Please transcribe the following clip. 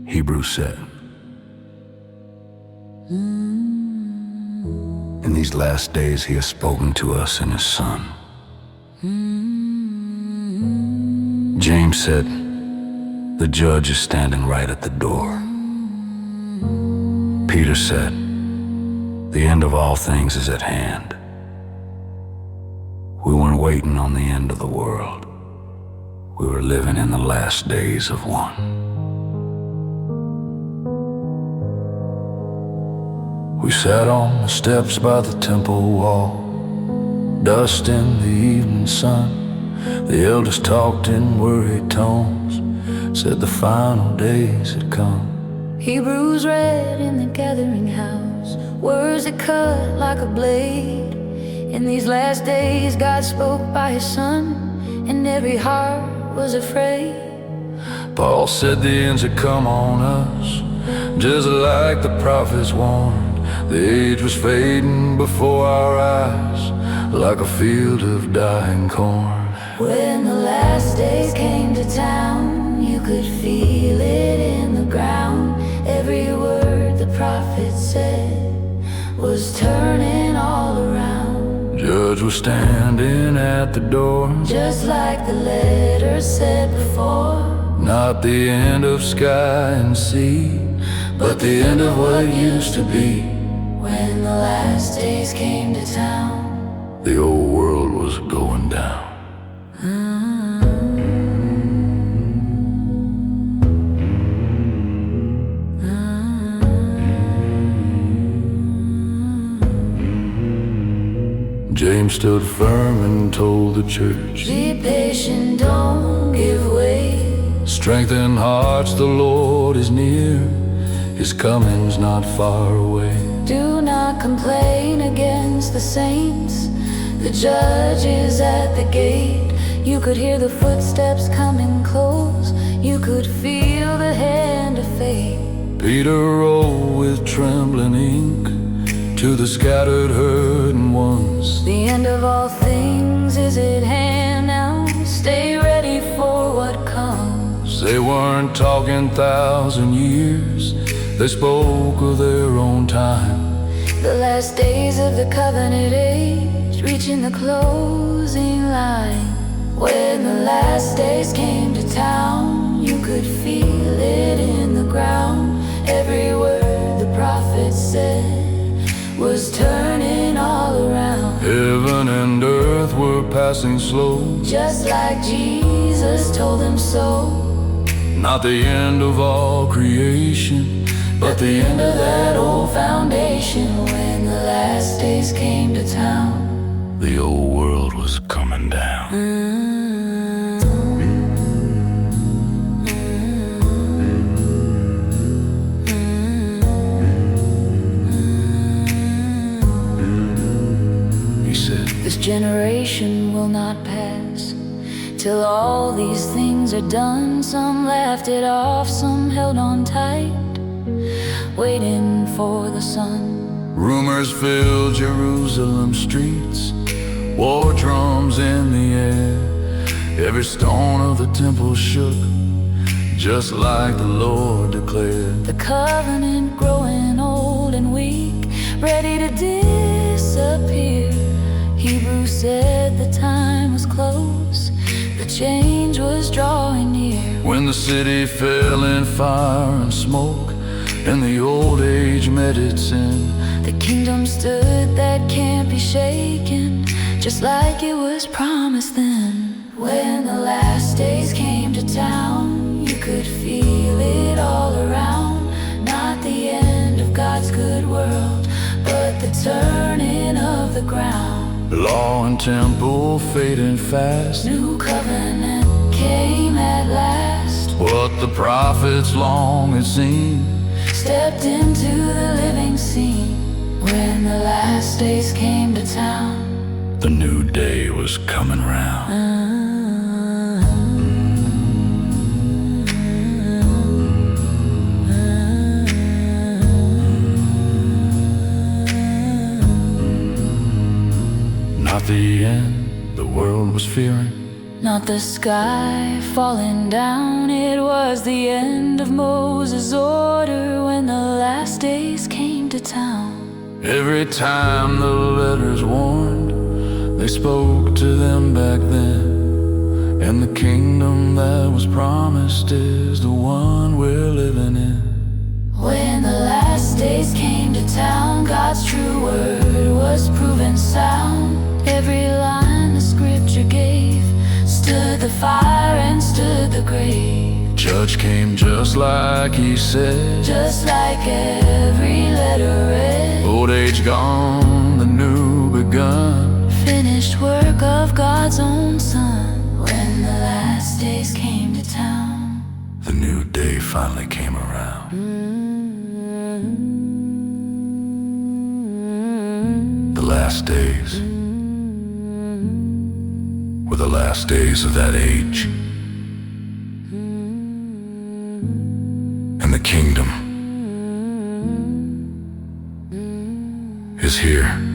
Hebrews said, in these last days he has spoken to us in his Son. James said, the judge is standing right at the door. Peter said, the end of all things is at hand. We weren't waiting on the end of the world. We were living in the last days of one. We sat on the steps by the temple wall, dust in the evening sun. The elders talked in worried tones, said the final days had come. Hebrews read in the gathering house, words that cut like a blade. In these last days God spoke by his Son, and every heart was afraid. Paul said the ends had come on us, just like the prophets warned. The age was fading before our eyes, like a field of dying corn. When the last days came to town, you could feel it in the ground. Every word the prophet said was turning all around. Judge was standing at the door, just like the letter said before. Not the end of sky and sea, but the end of what used to be. When the last days came to town, the old world was going down. James stood firm and told the church, be patient, don't give way. Strengthen hearts, the Lord is near, his coming's not far away. Do not complain against the saints, the judge is at the gate. You could hear the footsteps coming close, you could feel the hand of fate. Peter wrote with trembling ink to the scattered hurting ones, the end of all things is at hand now. Stay ready for what comes. They weren't talking 1,000 years, they spoke of their own time. The last days of the covenant age, reaching the closing line. When the last days came to town, you could feel it in the ground. Every word the prophet said was turning all around. Heaven and earth were passing slow, just like Jesus told them so. Not the end of all creation, but the end of that old foundation. When the last days came to town, the old world was coming down. this generation will not pass till all these things are done. Some laughed it off, some held on tight, waiting for the sun. Rumors filled Jerusalem streets, war drums in the air. Every stone of the temple shook, just like the Lord declared. The covenant growing old and weak, ready to disappear. Hebrews said the time was close, the change was drawing near. When the city fell in fire and smoke, and the old age met its end, the kingdom stood that can't be shaken, just like it was promised then. When the last days came to town, you could feel it all around. Not the end of God's good world, but the turning of the ground. Law and temple fading fast, new covenant came at last. What the prophets long had seen stepped into the living scene. When the last days came to town, the new day was coming round. Not the end the world was fearing, not the sky falling down. It was the end of Moses' order when the last days came to town. Every time the letters warned, they spoke to them back then. And the kingdom that was promised is the one we're living in. When the last days came to town, God's true word was proven sound. Every line the scripture gave stood the fire and stood the grave. Judge came just like he said, just like every letter read. Old age gone, the new begun, finished work of God's own Son. When the last days came to town, the new day finally came around. The last days were the last days of that age, and the kingdom is here.